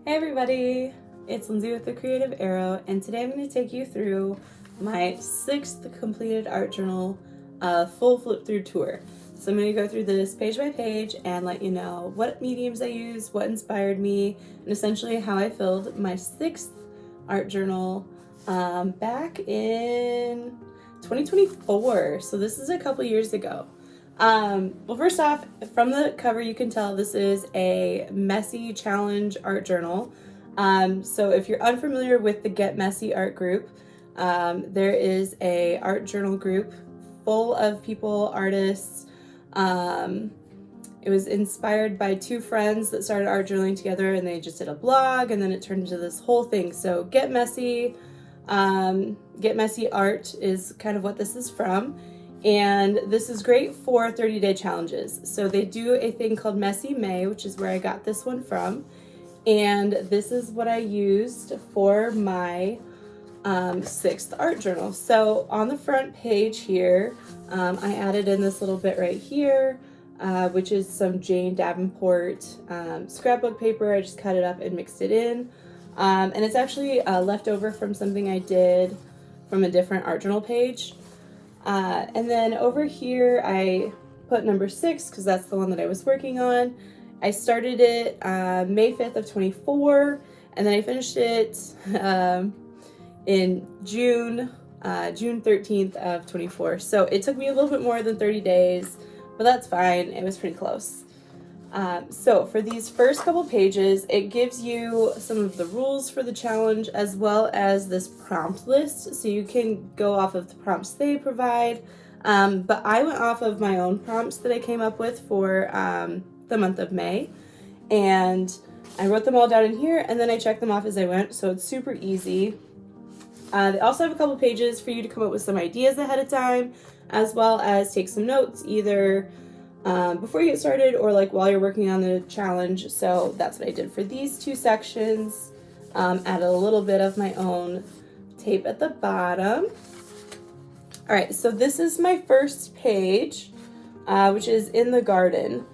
Hey everybody, it's Lindsay with The Creative Arrow, and today I'm going to take you through my 6th completed art journal full flip through tour. So I'm going to go through this page by page and let you know what mediums I used, what inspired me, and essentially how I filled my 6th art journal back in 2024. So this is a couple years ago. Well, first off, from the cover, you can tell this is a Messy Challenge art journal. So if you're unfamiliar with the Get Messy art group, there is a art journal group full of people, artists. It was inspired by 2 friends that started art journaling together, and they just did a blog, and then it turned into this whole thing. So Get Messy Art is kind of what this is from. And this is great for 30-day challenges. So they do a thing called Messy May, which is where I got this one from. And this is what I used for my 6th art journal. So on the front page here, I added in this little bit right here, which is some Jane Davenport scrapbook paper. I just cut it up and mixed it in. And it's actually left over from something I did from a different art journal page. And then over here, I put number 6 because that's the one that I was working on. I started it May 5th of 24, and then I finished it in June 13th of 24. So it took me a little bit more than 30 days, but that's fine. It was pretty close. So for these first couple pages, it gives you some of the rules for the challenge as well as this prompt list. So you can go off of the prompts they provide. But I went off of my own prompts that I came up with for the month of May. And I wrote them all down in here, and then I checked them off as I went. So it's super easy. They also have a couple pages for you to come up with some ideas ahead of time, as well as take some notes, either before you get started or like while you're working on the challenge. So that's what I did for these 2 sections. Added a little bit of my own tape at the bottom. All right, so this is my first page, which is in the garden.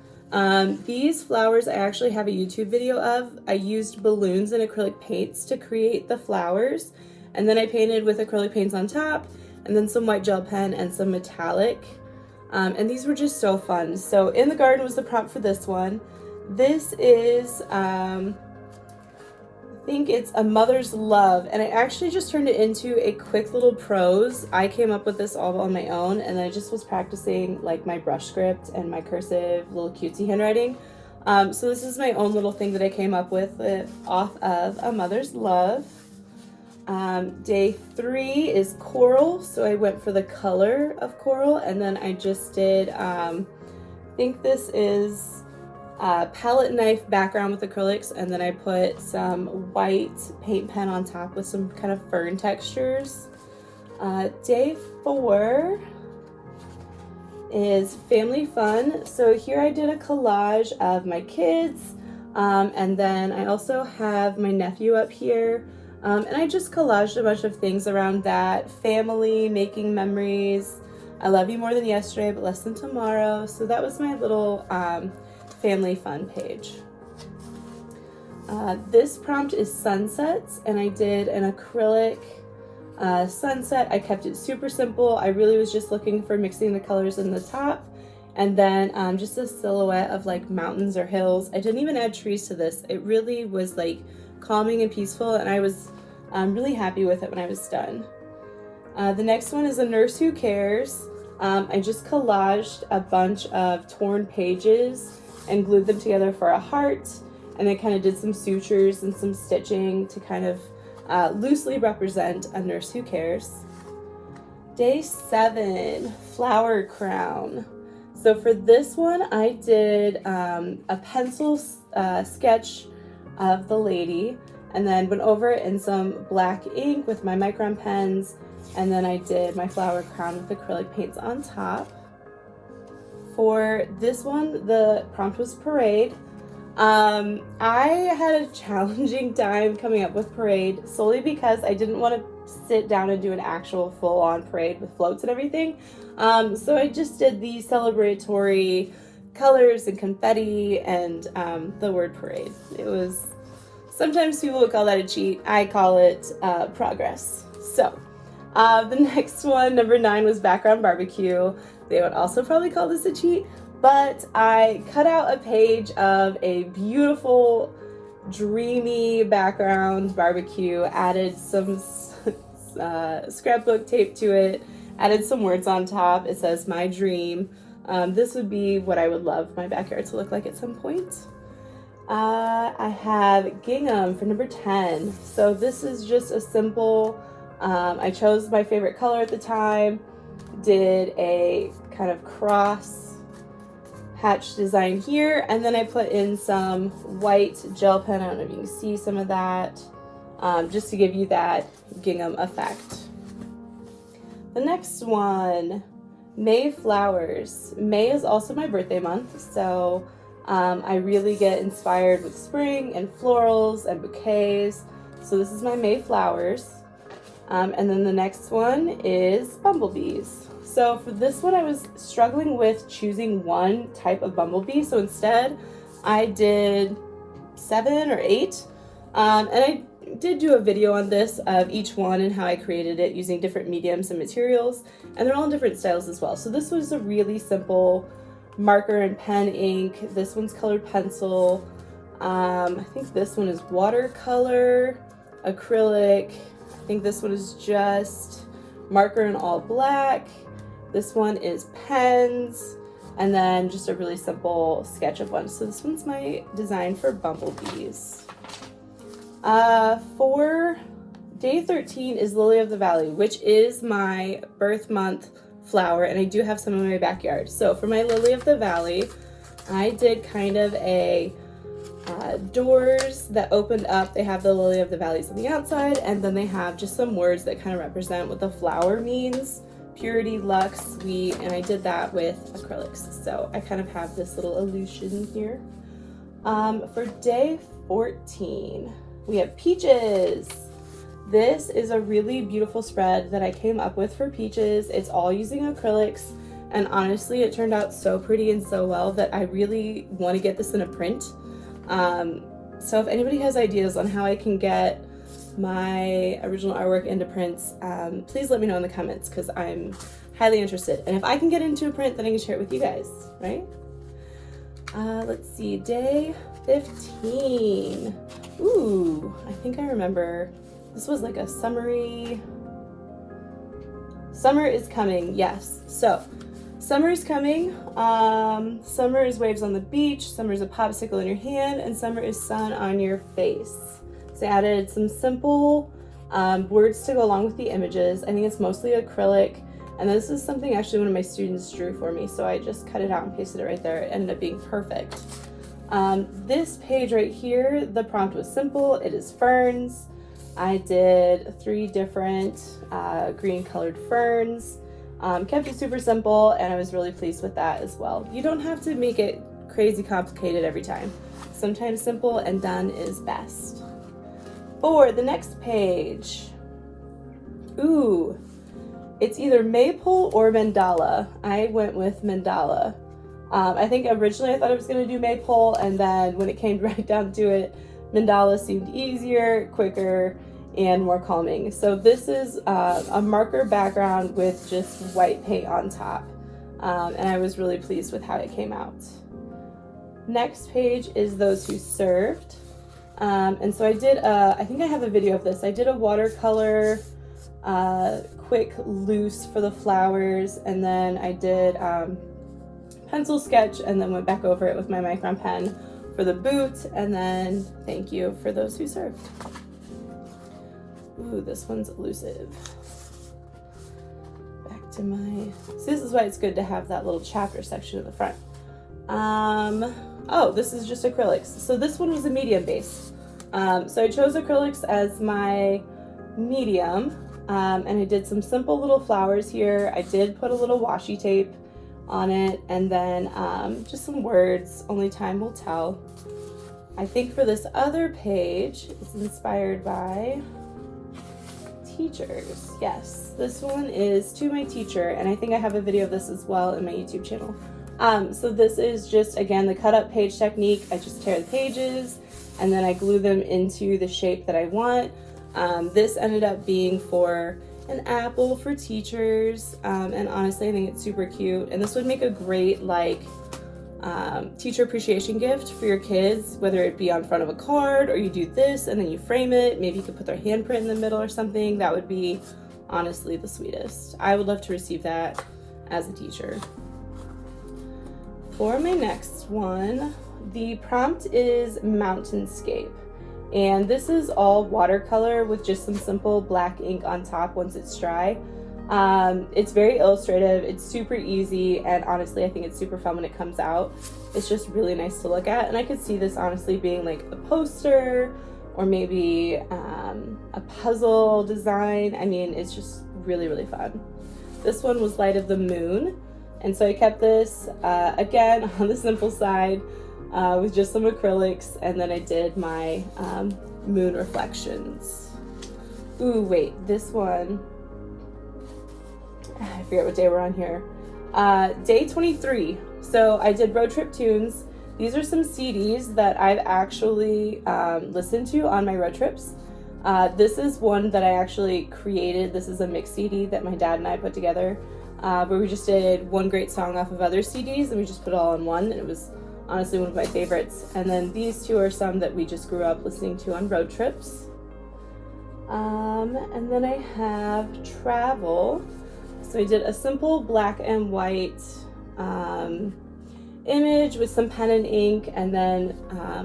These flowers I actually have a YouTube video of. I used balloons and acrylic paints to create the flowers, and then I painted with acrylic paints on top, and then some white gel pen and some metallic. And these were just so fun. So in the garden was the prompt for this one. This is, I think it's A Mother's Love. And I actually just turned it into a quick little prose. I came up with this all on my own, and then I just was practicing like my brush script and my cursive little cutesy handwriting. So this is my own little thing that I came up with off of A Mother's Love. Day 3 is coral, so I went for the color of coral, and then I just did, I think this is palette knife background with acrylics, and then I put some white paint pen on top with some kind of fern textures. Day 4 is family fun, so here I did a collage of my kids, and then I also have my nephew up here. And I just collaged a bunch of things around that. Family, making memories. I love you more than yesterday, but less than tomorrow. So that was my little family fun page. This prompt is sunsets, and I did an acrylic sunset. I kept it super simple. I really was just looking for mixing the colors in the top, and then just a silhouette of like mountains or hills. I didn't even add trees to this. It really was like calming and peaceful, and I was really happy with it when I was done. The next one is A Nurse Who Cares. I just collaged a bunch of torn pages and glued them together for a heart, and I kind of did some sutures and some stitching to kind of loosely represent a nurse who cares. Day 7, Flower Crown. So for this one, I did a pencil sketch of the lady, and then went over it in some black ink with my micron pens, and then I did my flower crown with acrylic paints on top. For this one, the prompt was parade. I had a challenging time coming up with parade solely because I didn't want to sit down and do an actual full-on parade with floats and everything. So I just did the celebratory colors and confetti and the word parade. It was Sometimes people would call that a cheat. I call it progress. So the next one, number 9, was background barbecue. They would also probably call this a cheat, but I cut out a page of a beautiful, dreamy background barbecue, added some scrapbook tape to it, added some words on top. It says my dream. This would be what I would love my backyard to look like at some point. I have gingham for number 10. So this is just a simple, I chose my favorite color at the time, did a kind of cross hatch design here, and then I put in some white gel pen. I don't know if you can see some of that, just to give you that gingham effect. The next one, May flowers. May is also my birthday month, so I really get inspired with spring and florals and bouquets. So this is my May flowers. And then the next one is bumblebees. So for this one, I was struggling with choosing one type of bumblebee. So instead, I did 7 or 8. And I did do a video on this of each one and how I created it using different mediums and materials. And they're all in different styles as well. So this was a really simple marker and pen ink. This one's colored pencil. I think this one is watercolor, acrylic. I think this one is just marker and all black. This one is pens, and then just a really simple sketch of one. So this one's my design for bumblebees. For day 13 is Lily of the Valley, which is my birth month flower, and I do have some in my backyard. So for my Lily of the Valley, I did kind of a doors that opened up. They have the Lily of the Valleys on the outside, and then they have just some words that kind of represent what the flower means: purity, luck, sweet, and I did that with acrylics. So I kind of have this little illusion here. For day 14, we have peaches. This is a really beautiful spread that I came up with for peaches. It's all using acrylics, and honestly, it turned out so pretty and so well that I really want to get this in a print. So if anybody has ideas on how I can get my original artwork into prints, please let me know in the comments, because I'm highly interested. And if I can get into a print, then I can share it with you guys, right? Let's see, day 15. Ooh, I think I remember. This was like a summery. Summer is coming, yes. So, summer is coming. Summer is waves on the beach. Summer is a popsicle in your hand, and summer is sun on your face. So I added some simple words to go along with the images. I think it's mostly acrylic, and this is something actually one of my students drew for me, so I just cut it out and pasted it right there. It ended up being perfect. This page right here, the prompt was simple. It is ferns. I did 3 different green colored ferns. Kept it super simple, and I was really pleased with that as well. You don't have to make it crazy complicated every time. Sometimes simple and done is best. For the next page, ooh, it's either maypole or mandala. I went with mandala. I think originally I thought I was going to do maypole, and then when it came right down to it, mandala seemed easier, quicker, and more calming. So this is a marker background with just white paint on top, and I was really pleased with how it came out. Next page is those who served, and so I did I think I have a video of this. I did a watercolor quick loose for the flowers, and then I did pencil sketch, and then went back over it with my micron pen for the boot, and then thank you for those who served. Ooh, this one's elusive. Back to my, so this is why it's good to have that little chapter section at the front. Oh, this is just acrylics. So this one was a medium base. So I chose acrylics as my medium, and I did some simple little flowers here. I did put a little washi tape on it, and then just some words, only time will tell. I think for this other page, it's inspired by teachers. Yes, this one is to my teacher, and I think I have a video of this as well in my YouTube channel. So this is just, again, the cut up page technique. I just tear the pages, and then I glue them into the shape that I want. This ended up being for an apple for teachers, and honestly I think it's super cute, and this would make a great like teacher appreciation gift for your kids, whether it be on front of a card or you do this and then you frame it. Maybe you could put their handprint in the middle or something. That would be honestly the sweetest. I would love to receive that as a teacher. For my next one, the prompt is Mountainscape, and this is all watercolor with just some simple black ink on top once it's dry. It's very illustrative, it's super easy, and honestly I think it's super fun when it comes out. It's just really nice to look at, and I could see this honestly being like a poster or maybe a puzzle design. I mean, it's just really, really fun. This one was Light of the Moon, and so I kept this again on the simple side with just some acrylics, and then I did my moon reflections. Ooh, wait, this one, I forget what day we're on here. Day 23. So I did Road Trip Tunes. These are some CDs that I've actually listened to on my road trips. This is one that I actually created. This is a mix CD that my dad and I put together, where we just did one great song off of other CDs and we just put it all in one, and it was honestly one of my favorites. And then these two are some that we just grew up listening to on road trips. And then I have Travel. So I did a simple black and white image with some pen and ink, and then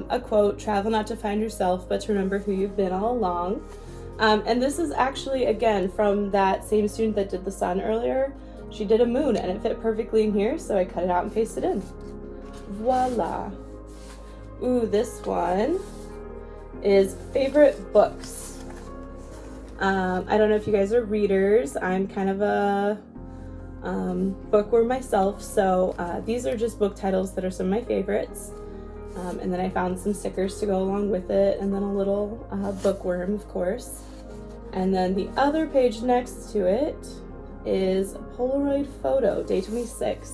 a quote, "Travel not to find yourself, but to remember who you've been all along." And this is actually, again, from that same student that did the sun earlier. She did a moon, and it fit perfectly in here, so I cut it out and pasted it in. Voila. Ooh, this one is favorite books. I don't know if you guys are readers. I'm kind of a bookworm myself, so these are just book titles that are some of my favorites. And then I found some stickers to go along with it, and then a little bookworm, of course. And then the other page next to it is a Polaroid photo, day 26.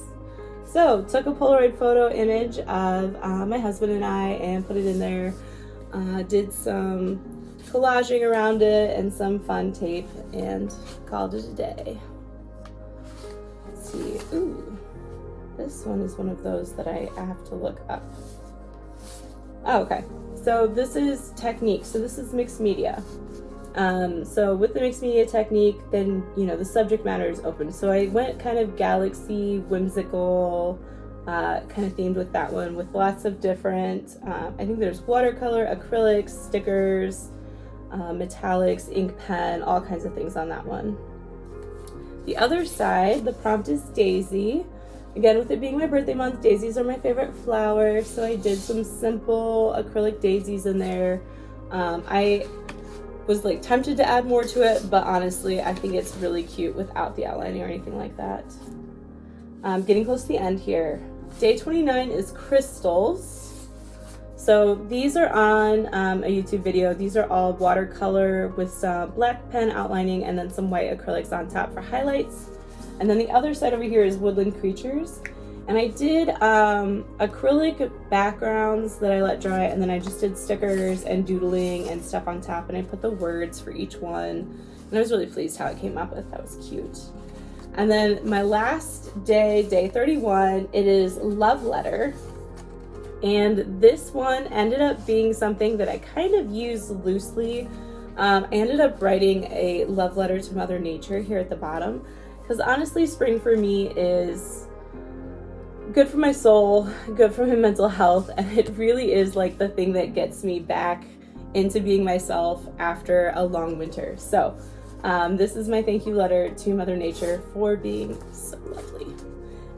So took a Polaroid photo image of my husband and I and put it in there. Did some collaging around it and some fun tape and called it a day. Let's see. Ooh, this one is one of those that I have to look up. Oh, okay. So this is technique. So this is mixed media. So with the mixed media technique, then, you know, the subject matter is open. So I went kind of galaxy, whimsical, kind of themed with that one, with lots of different, I think there's watercolor, acrylics, stickers, metallics, ink pen, all kinds of things on that one. The other side, the prompt is Daisy. Again, with it being my birthday month, daisies are my favorite flower, so I did some simple acrylic daisies in there. I was like tempted to add more to it, but honestly, I think it's really cute without the outlining or anything like that. Getting close to the end here. Day 29 is crystals. So these are on a YouTube video. These are all watercolor with some black pen outlining and then some white acrylics on top for highlights. And then the other side over here is woodland creatures. And I did acrylic backgrounds that I let dry, and then I just did stickers and doodling and stuff on top, and I put the words for each one. And I was really pleased how it came up with. That was cute. And then my last day, day 31, it is Love Letter. And this one ended up being something that I kind of used loosely. I ended up writing a love letter to Mother Nature here at the bottom, because honestly, spring for me is good for my soul, good for my mental health, and it really is like the thing that gets me back into being myself after a long winter. So this is my thank you letter to Mother Nature for being so lovely.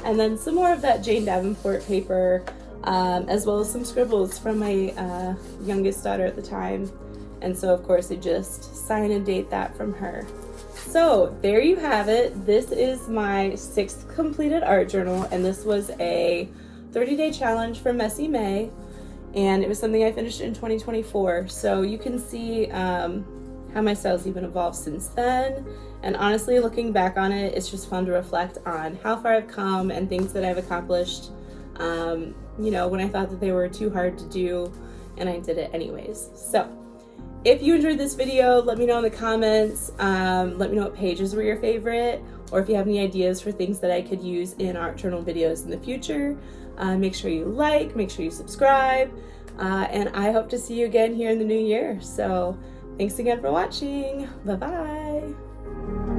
And then some more of that Jane Davenport paper, as well as some scribbles from my youngest daughter at the time. And so of course I just sign and date that from her. So there you have it. This is my 6th completed art journal, and this was a 30-day challenge from Messy May, and it was something I finished in 2024. So you can see how my style's even evolved since then. And honestly, looking back on it, it's just fun to reflect on how far I've come and things that I've accomplished. You know, when I thought that they were too hard to do, and I did it anyways. So if you enjoyed this video, let me know in the comments. Let me know what pages were your favorite, or if you have any ideas for things that I could use in art journal videos in the future. Make sure you like, make sure you subscribe, and I hope to see you again here in the new year. So thanks again for watching. Bye-bye.